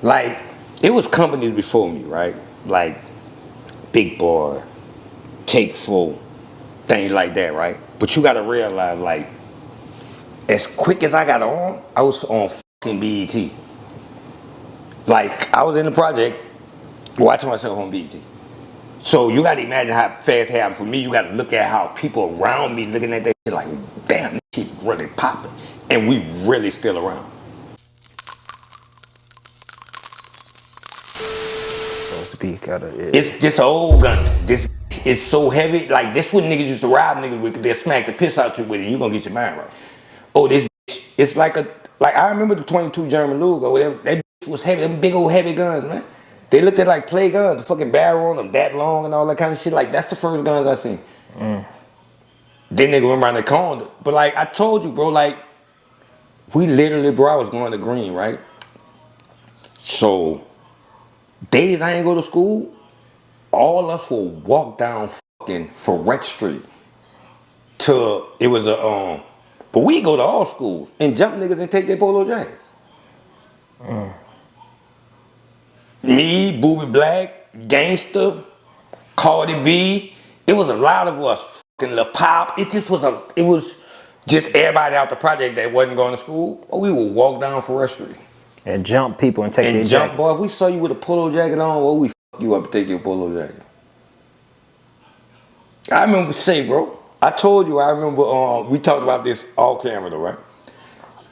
Like, it was companies before me, right? Like, Big Boy, Take Full, things like that, right? But you gotta realize, like, as quick as I got on, I was on fucking BET. Like, I was in the project watching myself on BET. So you gotta imagine how fast it happened. For me, you gotta look at how people around me looking at that shit like, damn, this shit really popping. And we really still around. Speak out of it. It's just an old gun. This is so heavy. Like, this what niggas used to rob niggas with, 'cause they'll smack the piss out you with it, and you gonna get your mind right. Oh, this it's like I remember the 22 German Luger. That was heavy, them big old heavy guns, man. They looked at like play guns, the fucking barrel on them that long and all that kind of shit. Like, that's the first guns I seen. Then nigga went around the corner. But like I told you, bro, like, we literally, bro, I was going to Green, right? So days I ain't go to school, all of us will walk down fucking Ferret Street to, it was a, but we go to all schools and jump niggas and take their polo jackets. Me, Boobie Black, Gangsta, Cardi B, it was a lot of us, fucking Lil Pop. It was just everybody out the project that wasn't going to school. We would walk down Ferret Street. And jump people and take their jackets. And jump, boy, if we saw you with a polo jacket on, well, we fuck you up and take your polo jacket. I remember, bro, I told you, I remember, we talked about this off camera though, right?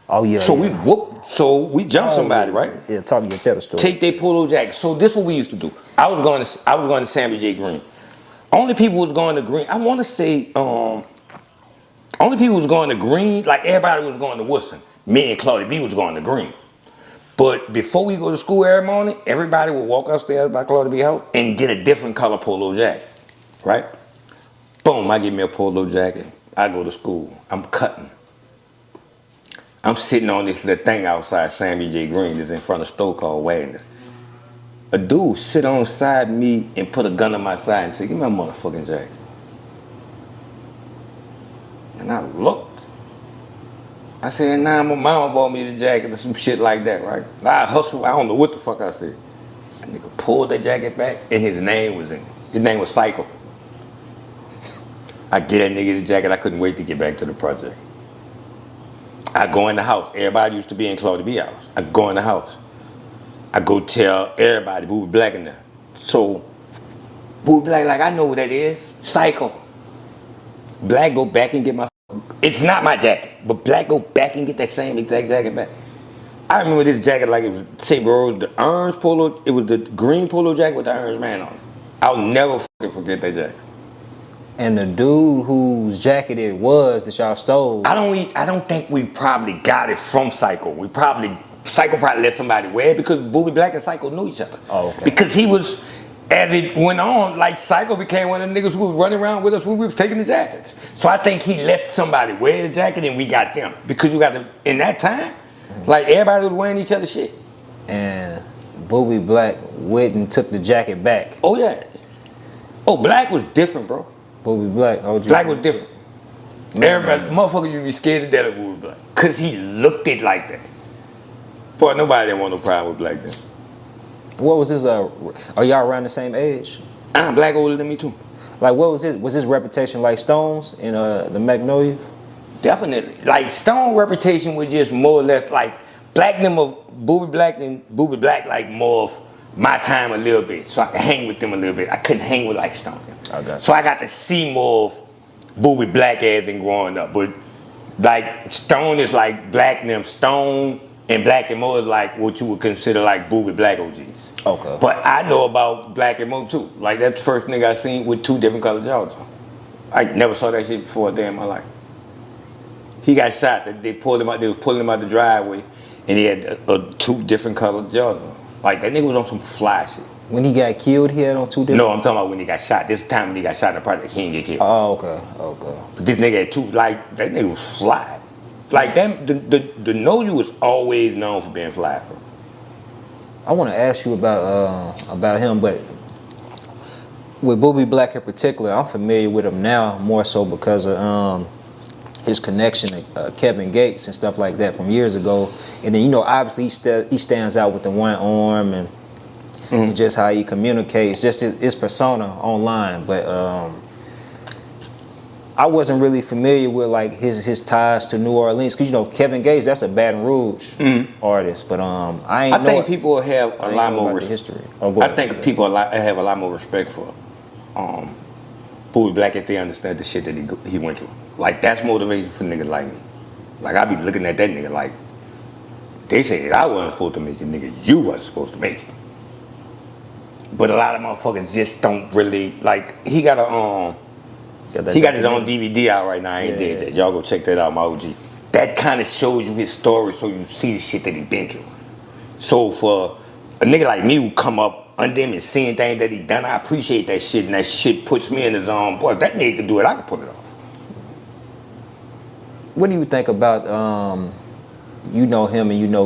Oh yeah. So we jumped somebody, right? Yeah, tell the story. Take their polo jacket. So this is what we used to do. I was going to Sammy J. Green. Only people was going to Green. I want to say, only people was going to Green. Like, everybody was going to Woodson. Me and Claudia B was going to Green. But before we go to school every morning, everybody would walk upstairs by Claudia B house and get a different color polo jacket, right? Boom, I get me a polo jacket. I go to school. I'm cutting. I'm sitting on this little thing outside Sammy J. Green that's in front of a store called Wagner's. A dude sit on side me and put a gun on my side and say, give me my motherfucking jacket. And I looked. I said, nah, my mama bought me the jacket or some shit like that, right? I hustled, I don't know what the fuck I said. That nigga pulled the jacket back and his name was in it. His name was Psycho. I get that nigga the jacket, I couldn't wait to get back to the project. I go in the house. Everybody used to be in Claudia B house. I go in the house. I go tell everybody, Boobie Black in there. So, Boobie Black, like, I know what that is. Psycho. Black go back and get my, it's not my jacket, but Black go back and get that same exact jacket back. I remember this jacket like it was, say bro, it was the orange polo, it was the green polo jacket with the orange man on it. I'll never fucking forget that jacket. And the dude whose jacket it was that y'all stole. I don't think we probably got it from Psycho. Psycho probably let somebody wear it because Boobie Black and Psycho knew each other. Oh, okay. Because he was, as it went on, like Psycho became one of the niggas who was running around with us when we was taking the jackets. So I think he let somebody wear the jacket and we got them. Because you got to, in that time, like everybody was wearing each other's shit. And Boobie Black went and took the jacket back. Oh yeah. Oh, Black was different, bro. Boobie Black, Black was different. Everybody, motherfucker, you be scared to death of Boobie Black. Cause he looked it like that. Boy, nobody didn't want no problem with Black then. What was his, are y'all around the same age? Black older than me too. Like, what was his reputation like Stones in the Magnolia? Definitely. Like, Stone reputation was just more or less like, Black them of Boobie Black and Boobie Black like more of my time a little bit. So I could hang with them a little bit. I couldn't hang with like Stone. I got you. So I got to see more of Boobie Black as than growing up. But like Stone is like Black and them. Stone and Black and Mo is like what you would consider like Boobie Black OGs. Okay. But I know about Black and Mo too. Like that's the first nigga I seen with two different color Jordans on. I never saw that shit before a day in my life. He got shot. They pulled him out. They was pulling him out the driveway, and he had two different color Jordans. Like that nigga was on some fly shit. When he got killed, he had on two different? No, I'm talking about when he got shot. This time when he got shot in the project, he didn't get killed. Oh, okay. But this nigga had two, like, that nigga was fly. Like, the know you was always known for being fly, bro. I want to ask you about him, but with Boobie Black in particular, I'm familiar with him now more so because of his connection to Kevin Gates and stuff like that from years ago. And then, obviously he stands out with the one arm and just how he communicates, just his persona online. But I wasn't really familiar with like his ties to New Orleans, because Kevin Gates, that's a Baton Rouge artist. But I think people have a lot more history. I think people have a lot more respect for Boobie Black if they understand the shit that he went through. Like, that's motivation for niggas like me. Like, I be looking at that nigga like, they said I wasn't supposed to make it, nigga. You wasn't supposed to make it. But a lot of motherfuckers just don't really, like, he got his own DVD out right now. I ain't dead yet. Y'all go check that out, my OG. That kind of shows you his story, so you see the shit that he been through. So for a nigga like me who come up under him and seeing things that he done, I appreciate that shit, and that shit puts me in his own. Boy, if that nigga can do it, I can pull it off. What do you think about, him and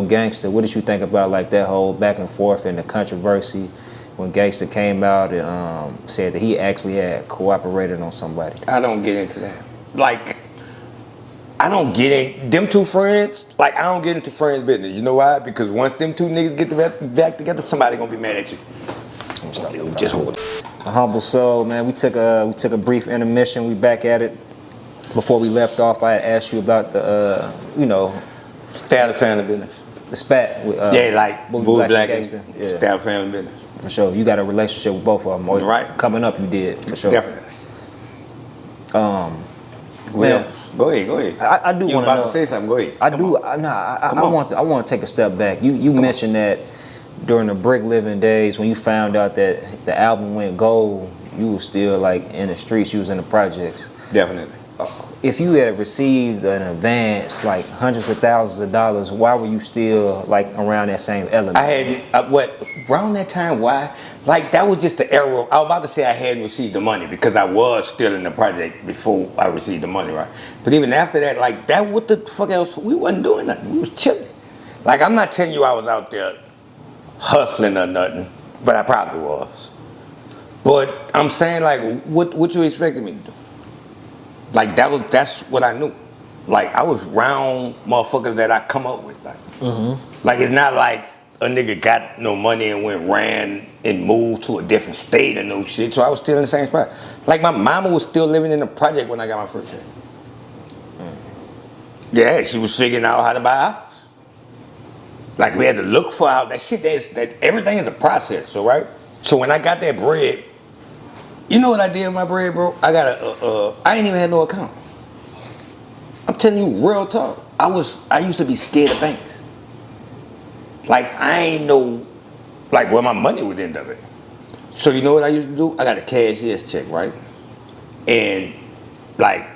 Gangsta? What did you think about like that whole back and forth and the controversy when Gangsta came out and said that he actually had cooperated on somebody? I don't get into that. Like, I don't get in. Them two friends, like, I don't get into friends business. You know why? Because once them two niggas get back together, somebody gonna be mad at you. Just hold it. AHumbleSoul, man. We took a brief intermission. We back at it. Before we left off, I had asked you about the, Stay out of family business. The spat with like Boobie Black and Gangsta. Yeah. Stay out of family business. For sure. You got a relationship with both of them. Right. Coming up, you did, for sure. Definitely. Man, go ahead. I do want to know. You about to say something? Go ahead. I want to take a step back. You mentioned that during the Brick Living days, when you found out that the album went gold, you were still like in the streets. You was in the projects. Definitely. If you had received an advance, like hundreds of thousands of dollars, why were you still like around that same element? I hadn't, around that time, why? Like, that was just the era. I was about to say I hadn't received the money because I was still in the project before I received the money, right? But even after that, like, what the fuck else? We wasn't doing nothing. We was chilling. Like, I'm not telling you I was out there hustling or nothing, but I probably was. But I'm saying, like, what you expected me to do? Like, that's what I knew. Like, I was round motherfuckers that I come up with. Like, it's not like a nigga got no money and ran and moved to a different state or no shit. So I was still in the same spot. Like, my mama was still living in the project when I got my first check. Yeah, she was figuring out how to buy a house. Like, we had to look for a house. That shit, that everything is a process, so right? So when I got that bread, you know what I did with my bread, bro? I ain't even had no account. I'm telling you, real talk. I used to be scared of banks. Like, I ain't know, like, where my money would end up at. So you know what I used to do? I got a cashier's check, right? And, like,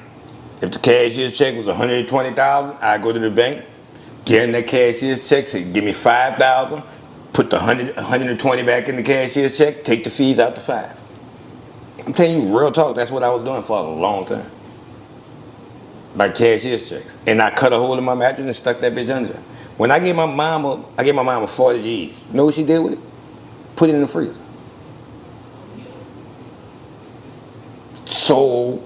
if the cashier's check was $120,000, I'd go to the bank, get in that cashier's check, say, give me $5,000, put the 120 back in the cashier's check, take the fees out the $5. I'm telling you, real talk, that's what I was doing for a long time. Like cashier's checks. And I cut a hole in my mattress and stuck that bitch under there. When I gave my mama 40 G's. You know what she did with it? Put it in the freezer. So,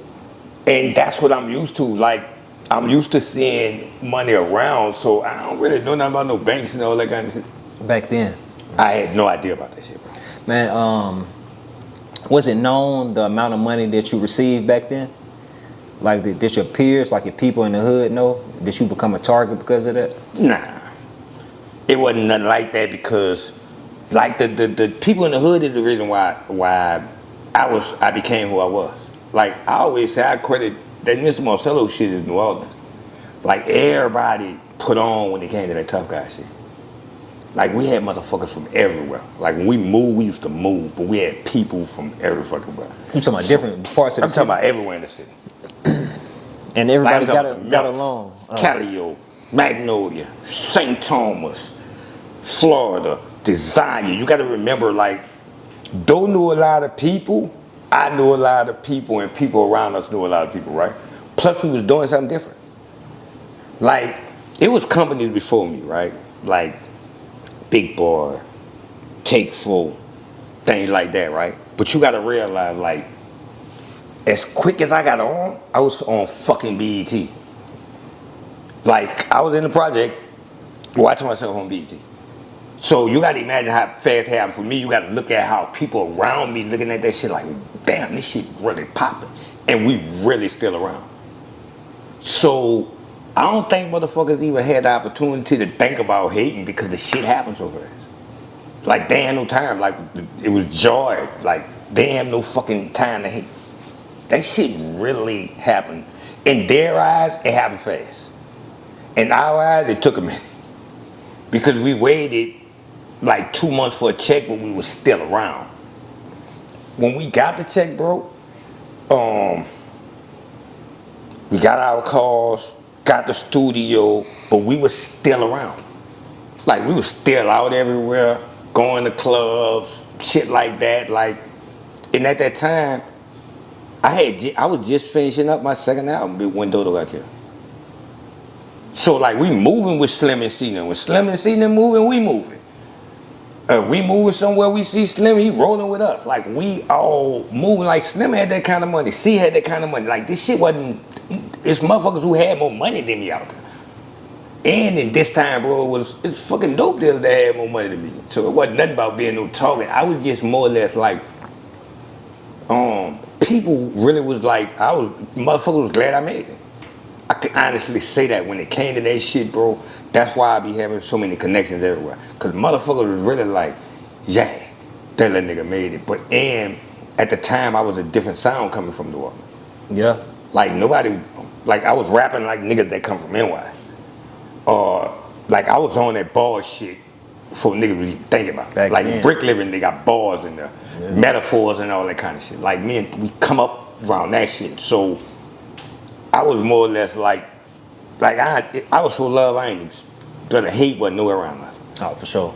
and that's what I'm used to. Like, I'm used to seeing money around, so I don't really know nothing about no banks and all that kind of shit. Back then? I had no idea about that shit, bro. Man, was it known the amount of money that you received back then? Like, did your peers, like your people in the hood know? Did you become a target because of that? Nah. It wasn't nothing like that because, like, the people in the hood is the reason why I became who I was. Like, I always say I credit that Mr. Marcelo shit in New Orleans. Like, everybody put on when it came to that tough guy shit. Like, we had motherfuckers from everywhere. Like, when we moved, we used to move, but we had people from every fucking where. You talking about different parts of the city? I'm talking about everywhere in the city. And everybody got along. Callio, Magnolia, St. Thomas, Florida, Desire. You got to remember, like, Doe knew a lot of people. I knew a lot of people, and people around us knew a lot of people, right? Plus, we was doing something different. Like, it was companies before me, right? Like, Big Boy, Take Full, things like that, right? But you got to realize, like, as quick as I got on, I was on fucking BET. Like, I was in the project watching myself on BT. So you gotta imagine how fast it happened. For me, you gotta look at how people around me looking at that shit like, damn, this shit really popping. And we really still around. So I don't think motherfuckers even had the opportunity to think about hating because the shit happened so fast. Like, they had no time. Like, it was joy. Like, they had no fucking time to hate. That shit really happened. In their eyes, it happened fast. In our eyes, it took a minute. Because we waited like 2 months for a check, but we were still around. When we got the check, bro, we got our cars, got the studio, but we were still around. Like, we were still out everywhere, going to clubs, shit like that. Like, and at that time, I was just finishing up my second album when Dodo got killed. So like, we moving with Slim and C. When Slim and C moving, we moving. If we moving somewhere, we see Slim, he rolling with us. Like, we all moving. Like, Slim had that kind of money. C had that kind of money. Like, this shit wasn't, it's motherfuckers who had more money than me out there. And in this time, bro, it's fucking dope dealers that had more money than me. So it wasn't nothing about being no target. I was just more or less like, people really was like, motherfuckers was glad I made it. I can honestly say that when it came to that shit, bro, that's why I be having so many connections everywhere. Cause motherfuckers was really like, yeah, that little nigga made it. But and at the time, I was a different sound coming from New Orleans. Yeah. Like, nobody, like, I was rapping like niggas that come from NY. Like, I was on that ball shit before niggas was even thinking about it. Back Like, then. Brick Living, they got bars and the metaphors and all that kind of shit. Like, me and we come up around that shit. So I was more or less like I was so loved, I ain't, but the hate wasn't nowhere around us. Oh, for sure.